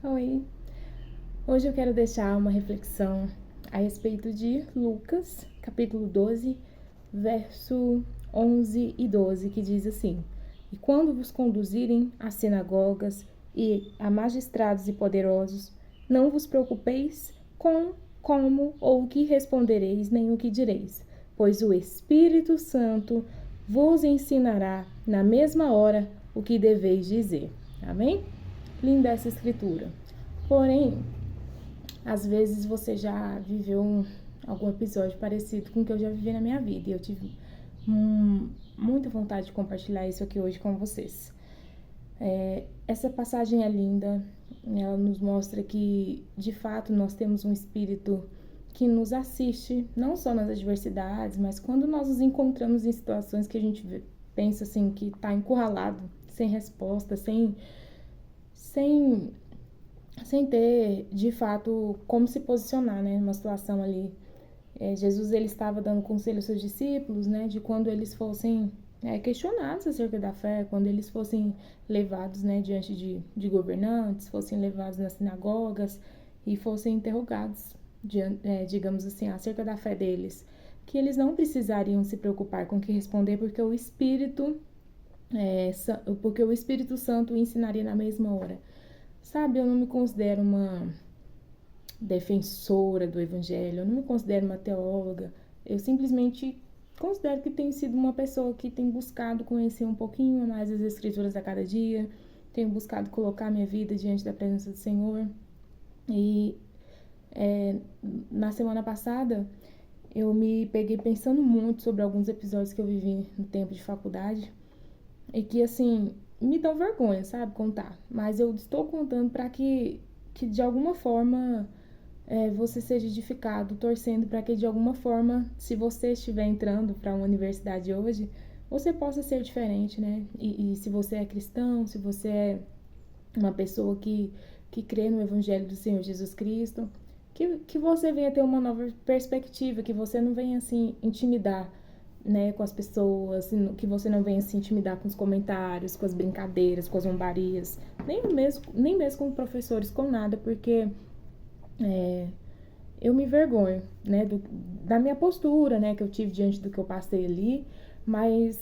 Oi, hoje eu quero deixar uma reflexão a respeito de Lucas, capítulo 12, verso 11 e 12, que diz assim: E quando vos conduzirem às sinagogas e a magistrados e poderosos, não vos preocupeis com como ou o que respondereis, nem o que direis, pois o Espírito Santo vos ensinará na mesma hora o que deveis dizer. Amém? Linda essa escritura. Porém, às vezes você já viveu algum episódio parecido com o que eu já vivi na minha vida. E eu tive muita vontade de compartilhar isso aqui hoje com vocês. Essa passagem é linda. Ela nos mostra que, de fato, nós temos um Espírito que nos assiste, não só nas adversidades, mas quando nós nos encontramos em situações que a gente pensa assim, que está encurralado, sem resposta, sem ter, de fato, como se posicionar, né, numa situação ali. Jesus, ele estava dando conselho aos seus discípulos, né, de quando eles fossem questionados acerca da fé, quando eles fossem levados, né, diante de governantes, fossem levados nas sinagogas e fossem interrogados, digamos assim, acerca da fé deles, que eles não precisariam se preocupar com o que responder, porque o Espírito Santo ensinaria na mesma hora. Sabe, eu não me considero uma defensora do evangelho, eu não me considero uma teóloga, eu simplesmente considero que tenho sido uma pessoa que tem buscado conhecer um pouquinho mais as escrituras a cada dia, tenho buscado colocar minha vida diante da presença do Senhor. E na semana passada eu me peguei pensando muito sobre alguns episódios que eu vivi no tempo de faculdade e que, assim, me dão vergonha, sabe, contar. Mas eu estou contando para que de alguma forma você seja edificado, torcendo para que de alguma forma, se você estiver entrando para uma universidade hoje, você possa ser diferente, né? E se você é cristão, se você é uma pessoa que crê no Evangelho do Senhor Jesus Cristo, que você venha ter uma nova perspectiva, que você não venha assim intimidar, né, com as pessoas, que você não venha se intimidar com os comentários, com as brincadeiras, com as zombarias, nem mesmo com professores, com nada, porque eu me envergonho, né, da minha postura, né, que eu tive diante do que eu passei ali, mas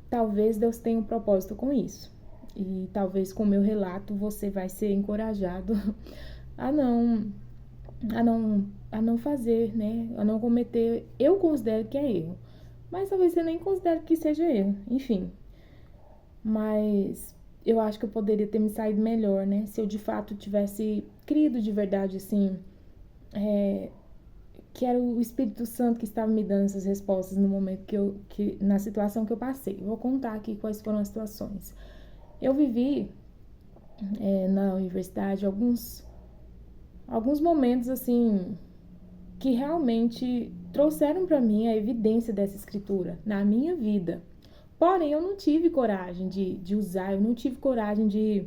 talvez Deus tenha um propósito com isso. E talvez com o meu relato você vai ser encorajado a não a não fazer, né? A não cometer, eu considero que é erro. Mas talvez você nem considere que seja erro, enfim. Mas eu acho que eu poderia ter me saído melhor, né? Se eu de fato tivesse crido de verdade, assim, que era o Espírito Santo que estava me dando essas respostas no momento na situação que eu passei. Eu vou contar aqui quais foram as situações. Eu vivi na universidade alguns momentos, assim, que realmente trouxeram para mim a evidência dessa escritura na minha vida. Porém, eu não tive coragem de usar, eu não tive coragem de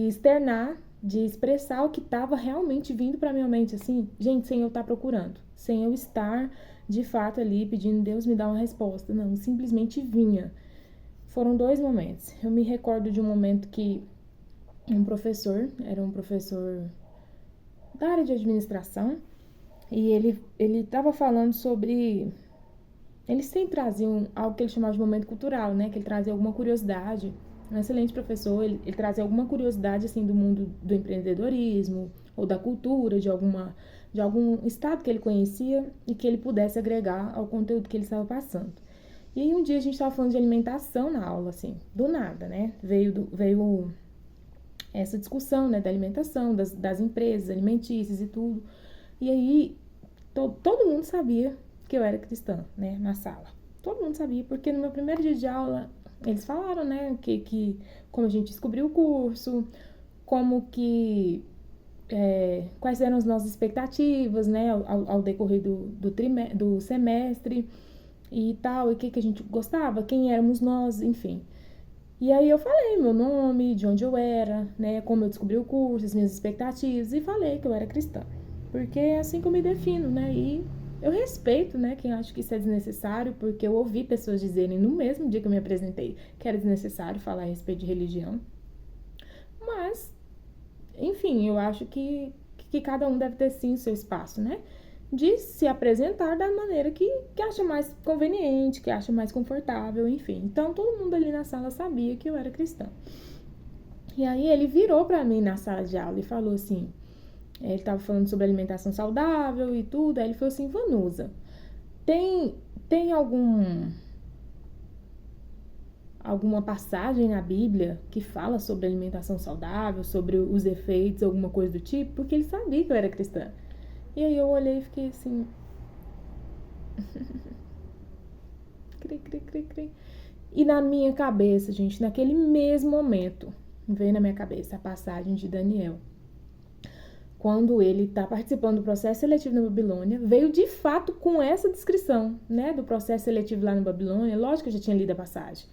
externar, de expressar o que estava realmente vindo para minha mente, assim, gente, sem eu estar procurando, sem eu estar de fato ali pedindo Deus me dar uma resposta. Não, simplesmente vinha. Foram 2 momentos. Eu me recordo de um momento que era um professor da área de administração, e ele estava falando sobre. Eles sempre traziam algo que ele chamava de momento cultural, né? Que ele trazia alguma curiosidade. Um excelente professor, ele trazia alguma curiosidade, assim, do mundo do empreendedorismo ou da cultura, de algum estado que ele conhecia e que ele pudesse agregar ao conteúdo que ele estava passando. E aí um dia a gente estava falando de alimentação na aula, assim, do nada, né? Veio essa discussão, né, da alimentação, das empresas alimentícias e tudo. E aí todo mundo sabia que eu era cristã, né, na sala. Todo mundo sabia, porque no meu primeiro dia de aula, eles falaram, né, que como a gente descobriu o curso, como que quais eram as nossas expectativas, né, ao decorrer do semestre e tal, e o que a gente gostava, quem éramos nós, enfim. E aí eu falei meu nome, de onde eu era, né, como eu descobri o curso, as minhas expectativas, e falei que eu era cristã. Porque é assim que eu me defino, né, e eu respeito, né, quem acha que isso é desnecessário, porque eu ouvi pessoas dizerem no mesmo dia que eu me apresentei que era desnecessário falar a respeito de religião. Mas enfim, eu acho que cada um deve ter sim o seu espaço, né? De se apresentar da maneira que acha mais conveniente, que acha mais confortável, enfim. Então, todo mundo ali na sala sabia que eu era cristã. E aí ele virou pra mim na sala de aula e falou assim, ele estava falando sobre alimentação saudável e tudo, aí ele falou assim, Vanusa, tem alguma passagem na Bíblia que fala sobre alimentação saudável, sobre os efeitos, alguma coisa do tipo? Porque ele sabia que eu era cristã. E aí eu olhei e fiquei assim... cri, cri, cri, cri. E na minha cabeça, gente, naquele mesmo momento, veio na minha cabeça a passagem de Daniel. Quando ele está participando do processo seletivo na Babilônia, veio de fato com essa descrição, né, do processo seletivo lá na Babilônia. Lógico que eu já tinha lido a passagem.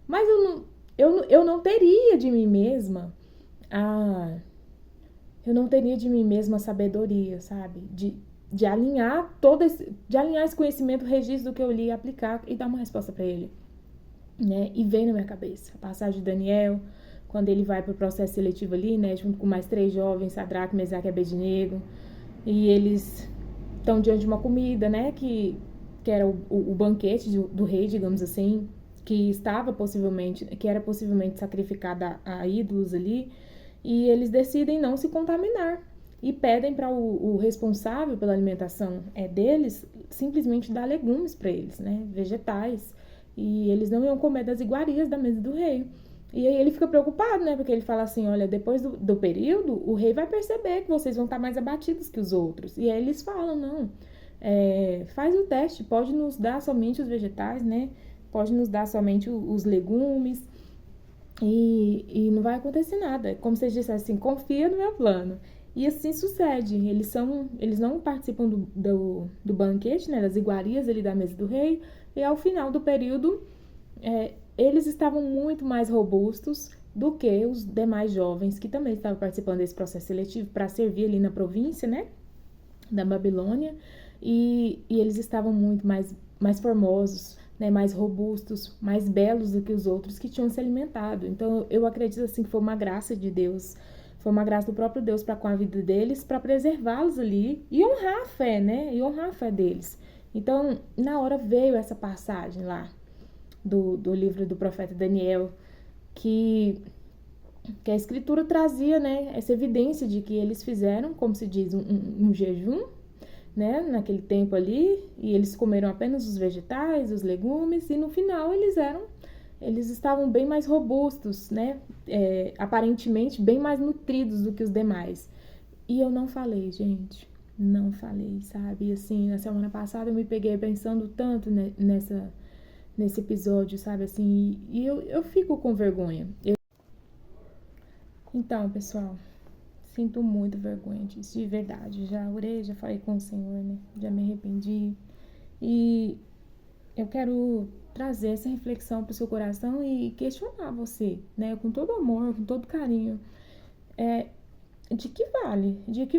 Mas eu não teria de mim mesma a sabedoria, sabe? De alinhar de alinhar esse conhecimento, o registro do que eu li, aplicar e dar uma resposta para ele, né? E veio na minha cabeça a passagem de Daniel, quando ele vai para o processo seletivo ali, né, junto com mais 3 jovens, Sadraque, Mesaque e Abednego, e eles estão diante de uma comida, né, que era o banquete do rei, digamos assim, que era possivelmente sacrificada a ídolos ali, e eles decidem não se contaminar e pedem para o responsável pela alimentação deles simplesmente dar legumes para eles, né, vegetais, e eles não iam comer das iguarias da mesa do rei. E aí ele fica preocupado, né? Porque ele fala assim, olha, depois do período, o rei vai perceber que vocês vão estar mais abatidos que os outros. E aí eles falam, não, faz o teste, pode nos dar somente os vegetais, né? Pode nos dar somente os legumes e não vai acontecer nada. Como vocês disseram assim, confia no meu plano. E assim sucede. Eles não participam do banquete, né? Das iguarias ali da mesa do rei. E ao final do período... eles estavam muito mais robustos do que os demais jovens que também estavam participando desse processo seletivo para servir ali na província, né, da Babilônia, e eles estavam muito mais formosos, né, mais robustos, mais belos do que os outros que tinham se alimentado. Então eu acredito assim que foi uma graça de Deus, foi uma graça do próprio Deus para com a vida deles, para preservá-los ali e honrar a fé, né, e honrar a fé deles. Então na hora veio essa passagem lá do livro do profeta Daniel, que a escritura trazia, né, essa evidência de que eles fizeram, como se diz, um jejum, né, naquele tempo ali, e eles comeram apenas os vegetais, os legumes, e no final eles estavam bem mais robustos, né, aparentemente bem mais nutridos do que os demais. E eu não falei, gente, não falei, sabe, e assim, na semana passada eu me peguei pensando tanto nesse episódio, sabe, assim, e eu fico com vergonha. Então, pessoal, sinto muito vergonha disso, de verdade. Já orei, já falei com o Senhor, né? Já me arrependi. E eu quero trazer essa reflexão para o seu coração e questionar você, né? Com todo amor, com todo carinho. De que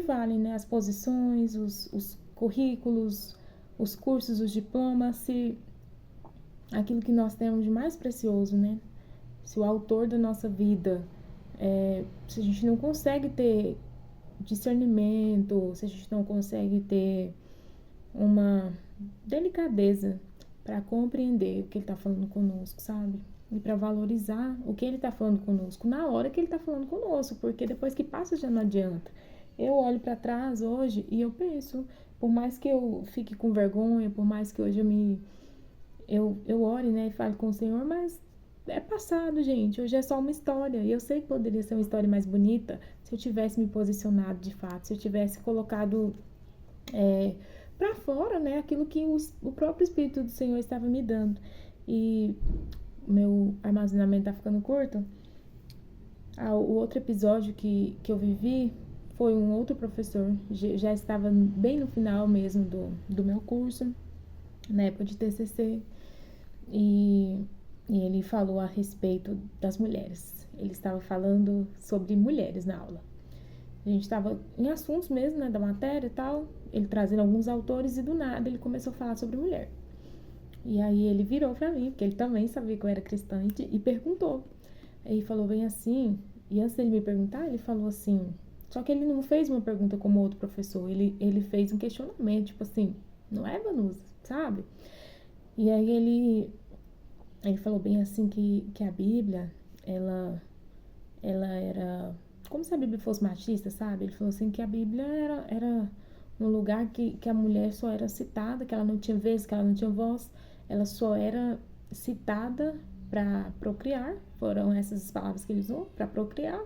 vale, né? As posições, os currículos, os cursos, os diplomas, se aquilo que nós temos de mais precioso, né? Se o autor da nossa vida, se a gente não consegue ter discernimento, se a gente não consegue ter uma delicadeza para compreender o que ele está falando conosco, sabe? E para valorizar o que ele está falando conosco na hora que ele está falando conosco, porque depois que passa já não adianta. Eu olho para trás hoje e eu penso, por mais que eu fique com vergonha, por mais que hoje eu ore, né, e fale com o Senhor, mas é passado, gente. Hoje é só uma história. E eu sei que poderia ser uma história mais bonita se eu tivesse me posicionado de fato, se eu tivesse colocado para fora, né, aquilo que o próprio Espírito do Senhor estava me dando. E meu armazenamento tá ficando curto. O outro episódio que eu vivi foi um outro professor, já estava bem no final mesmo do meu curso, na época de TCC, e ele falou a respeito das mulheres. Ele estava falando sobre mulheres na aula. A gente estava em assuntos mesmo, né, da matéria e tal, ele trazendo alguns autores e do nada ele começou a falar sobre mulher. E aí ele virou pra mim, porque ele também sabia que eu era cristã, e perguntou. Aí falou bem assim, e antes dele me perguntar, ele falou assim, Só que ele não fez uma pergunta como outro professor, ele fez um questionamento, tipo assim, não é, Vanusa, sabe? E aí ele falou bem assim que a Bíblia, ela era como se a Bíblia fosse machista, sabe? Ele falou assim que a Bíblia era um lugar que a mulher só era citada, que ela não tinha vez, que ela não tinha voz, ela só era citada para procriar, foram essas as palavras que ele usou, para procriar.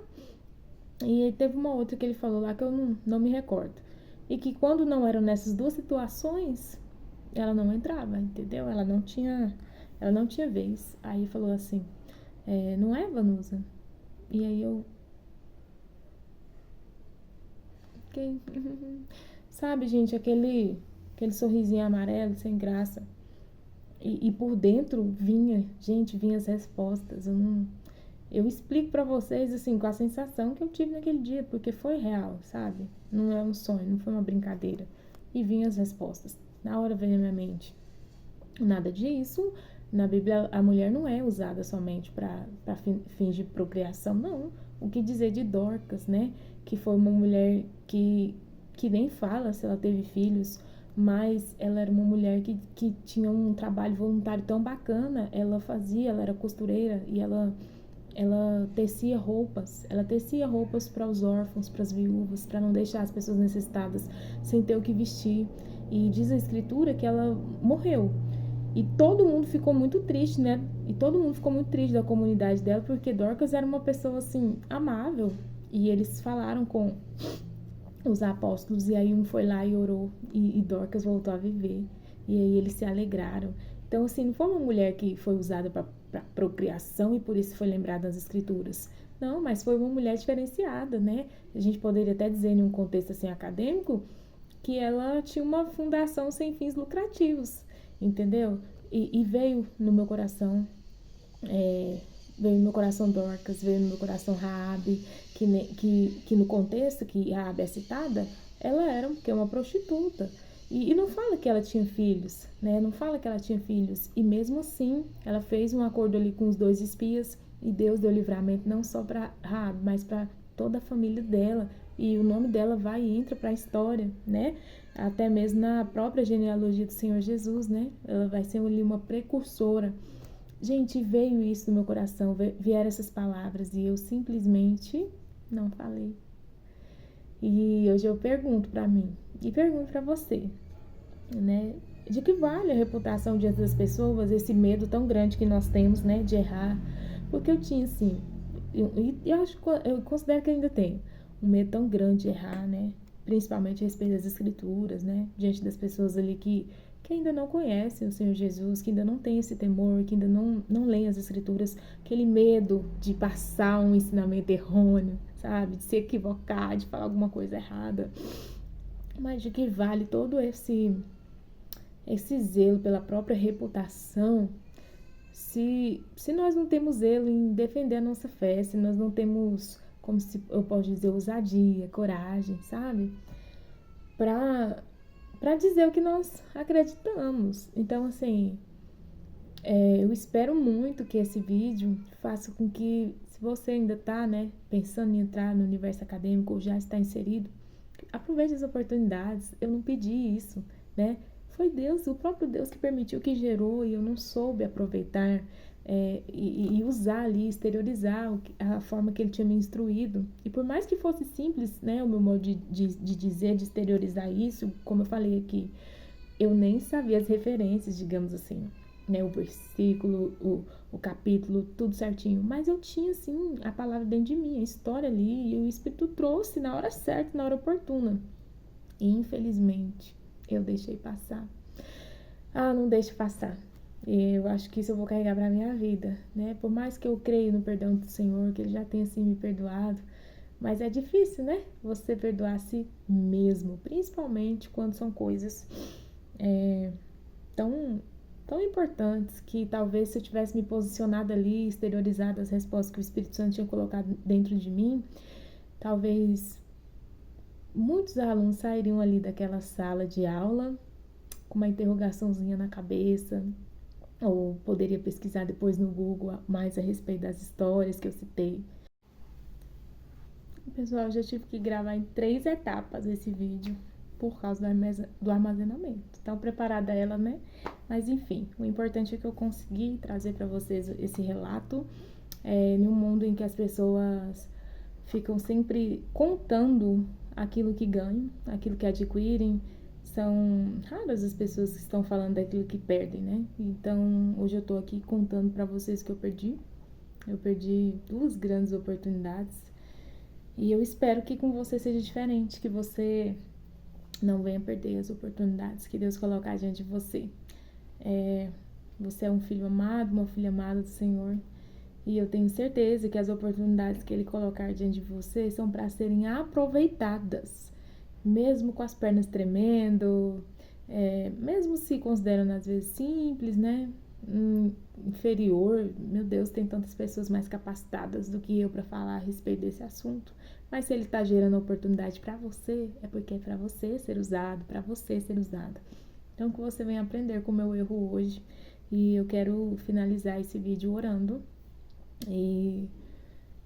E teve uma outra que ele falou lá que eu não me recordo. E que quando não eram nessas duas situações, ela não entrava, entendeu? Ela não tinha vez. Aí falou assim, não é, Vanusa? E aí eu fiquei, sabe, gente, aquele sorrisinho amarelo, sem graça. E por dentro vinha as respostas. Eu explico pra vocês, assim, com a sensação que eu tive naquele dia, porque foi real, sabe? Não é um sonho, não foi uma brincadeira. E vinham as respostas. Na hora veio na minha mente. Nada disso. Na Bíblia, a mulher não é usada somente para fins de procriação, não. O que dizer de Dorcas, né? Que foi uma mulher que nem fala se ela teve filhos, mas ela era uma mulher que tinha um trabalho voluntário tão bacana. Ela era costureira e ela tecia roupas para os órfãos, para as viúvas, para não deixar as pessoas necessitadas sem ter o que vestir. E diz a escritura que ela morreu. E todo mundo ficou muito triste, né? E todo mundo ficou muito triste da comunidade dela, porque Dorcas era uma pessoa, assim, amável. E eles falaram com os apóstolos, e aí um foi lá e orou, e Dorcas voltou a viver. E aí eles se alegraram. Então, assim, não foi uma mulher que foi usada para procriação e por isso foi lembrada nas escrituras. Não, mas foi uma mulher diferenciada, né? A gente poderia até dizer, em um contexto assim acadêmico, que ela tinha uma fundação sem fins lucrativos, entendeu? E veio no meu coração, veio no meu coração Dorcas, veio no meu coração Raabe, que no contexto que Raabe é citada, ela era uma prostituta. E não fala que ela tinha filhos, né? Não fala que ela tinha filhos. E mesmo assim, ela fez um acordo ali com os dois espias e Deus deu livramento não só para Raabe, mas para toda a família dela. E o nome dela vai e entra para a história, né? Até mesmo na própria genealogia do Senhor Jesus, né? Ela vai ser ali uma precursora. Gente, veio isso no meu coração, vieram essas palavras e eu simplesmente não falei. E hoje eu pergunto para mim e pergunto para você, né? De que vale a reputação diante das pessoas, esse medo tão grande que nós temos, né, de errar? Porque eu tinha assim, eu considero que ainda tenho um medo tão grande de errar, né? Principalmente a respeito das escrituras, né? Diante das pessoas ali que ainda não conhecem o Senhor Jesus, que ainda não tem esse temor, que ainda não leem as escrituras, aquele medo de passar um ensinamento errôneo, sabe? De se equivocar, de falar alguma coisa errada. Mas de que vale todo esse zelo pela própria reputação se nós não temos zelo em defender a nossa fé, se nós não temos, como se eu posso dizer, ousadia, coragem, sabe? Para dizer o que nós acreditamos. Então, assim, eu espero muito que esse vídeo faça com que, se você ainda está, né, pensando em entrar no universo acadêmico ou já está inserido, aproveite as oportunidades. Eu não pedi isso, né? Foi Deus, o próprio Deus que permitiu, que gerou, e eu não soube aproveitar e usar ali, exteriorizar a forma que ele tinha me instruído. E por mais que fosse simples, né, o meu modo de dizer, de exteriorizar isso, como eu falei aqui, eu nem sabia as referências, digamos assim, né, o versículo, o capítulo, tudo certinho. Mas eu tinha, sim, a palavra dentro de mim, a história ali, e o Espírito trouxe na hora certa, na hora oportuna. E, infelizmente, eu deixei passar. Não deixe passar. Eu acho que isso eu vou carregar para minha vida, né? Por mais que eu creia no perdão do Senhor, que Ele já tenha, assim, me perdoado, mas é difícil, né? Você perdoar a si mesmo, principalmente quando são coisas tão, tão importantes que talvez se eu tivesse me posicionado ali, exteriorizado as respostas que o Espírito Santo tinha colocado dentro de mim, talvez muitos alunos sairiam ali daquela sala de aula com uma interrogaçãozinha na cabeça, ou poderia pesquisar depois no Google mais a respeito das histórias que eu citei. Pessoal, eu já tive que gravar em 3 etapas esse vídeo por causa do armazenamento. Tão preparada ela, né? Mas enfim, o importante é que eu consegui trazer para vocês esse relato em um mundo em que as pessoas ficam sempre contando aquilo que ganham, aquilo que adquirem. São raras as pessoas que estão falando daquilo que perdem, né? Então, hoje eu tô aqui contando para vocês que eu perdi. Eu perdi 2 grandes oportunidades. E eu espero que com você seja diferente, que você não venha perder as oportunidades que Deus colocar diante de você. Você é um filho amado, uma filha amada do Senhor. E eu tenho certeza que as oportunidades que Ele colocar diante de você são para serem aproveitadas. Mesmo com as pernas tremendo, mesmo se considerando às vezes simples, né? Inferior, meu Deus, tem tantas pessoas mais capacitadas do que eu para falar a respeito desse assunto. Mas se ele está gerando oportunidade para você, é porque é para você ser usado, para você ser usada. Então que você venha aprender com o meu erro hoje. E eu quero finalizar esse vídeo orando e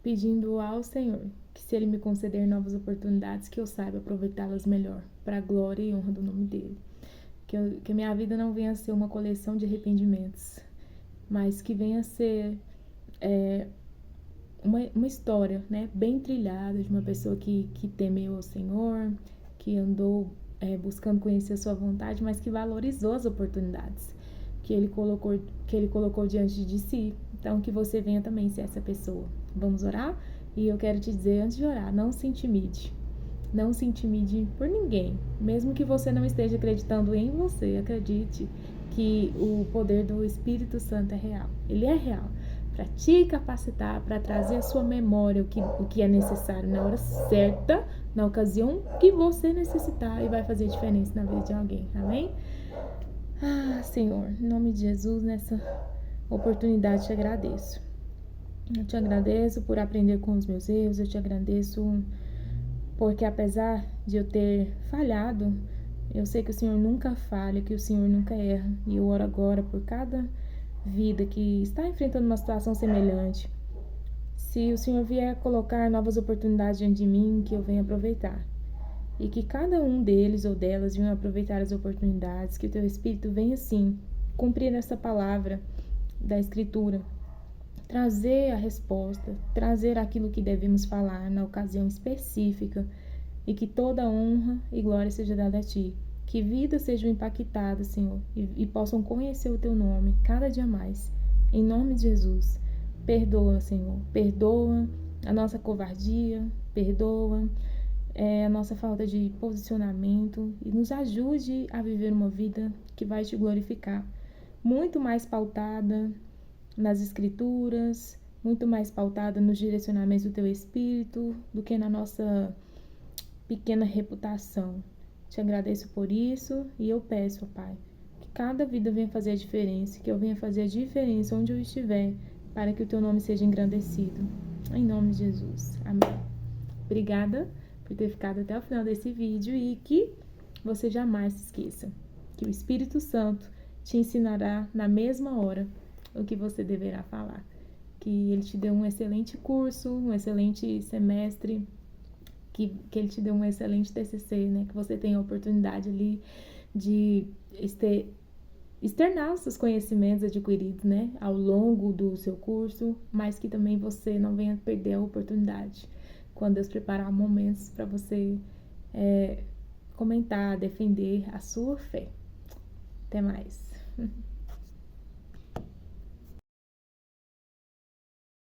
pedindo ao Senhor que se Ele me conceder novas oportunidades, que eu saiba aproveitá-las melhor, para a glória e honra do nome dEle. Que a minha vida não venha a ser uma coleção de arrependimentos, mas que venha a ser uma história, né, bem trilhada de uma pessoa que temeu ao Senhor, que andou buscando conhecer a sua vontade, mas que valorizou as oportunidades que ele colocou diante de si. Então, que você venha também ser essa pessoa. Vamos orar? E eu quero te dizer, antes de orar, não se intimide. Não se intimide por ninguém. Mesmo que você não esteja acreditando em você, acredite que o poder do Espírito Santo é real. Ele é real. Para te capacitar, para trazer à sua memória o que é necessário na hora certa, na ocasião que você necessitar, e vai fazer diferença na vida de alguém. Amém? Senhor, em nome de Jesus, nessa oportunidade te agradeço. Eu te agradeço por aprender com os meus erros, eu te agradeço porque apesar de eu ter falhado, eu sei que o Senhor nunca falha, que o Senhor nunca erra. E eu oro agora por cada vida que está enfrentando uma situação semelhante. Se o Senhor vier colocar novas oportunidades diante de mim, que eu venha aproveitar. E que cada um deles ou delas venham aproveitar as oportunidades, que o teu Espírito venha sim cumprir essa palavra da Escritura, trazer a resposta, trazer aquilo que devemos falar na ocasião específica, e que toda honra e glória seja dada a Ti. Que vidas sejam impactadas, Senhor, e possam conhecer o Teu nome cada dia mais. Em nome de Jesus, perdoa, Senhor, perdoa a nossa covardia, perdoa a nossa falta de posicionamento e nos ajude a viver uma vida que vai Te glorificar, muito mais pautada nas Escrituras, muito mais pautada nos direcionamentos do Teu Espírito do que na nossa pequena reputação. Te agradeço por isso e eu peço, Pai, que cada vida venha fazer a diferença, que eu venha fazer a diferença onde eu estiver, para que o Teu nome seja engrandecido. Em nome de Jesus. Amém. Obrigada por ter ficado até o final desse vídeo e que você jamais se esqueça que o Espírito Santo te ensinará na mesma hora o que você deverá falar. Que Ele te dê um excelente curso, um excelente semestre, que Ele te dê um excelente TCC, né? Que você tenha a oportunidade ali de externar os seus conhecimentos adquiridos, né? Ao longo do seu curso, mas que também você não venha perder a oportunidade quando Deus preparar momentos para você comentar, defender a sua fé. Até mais.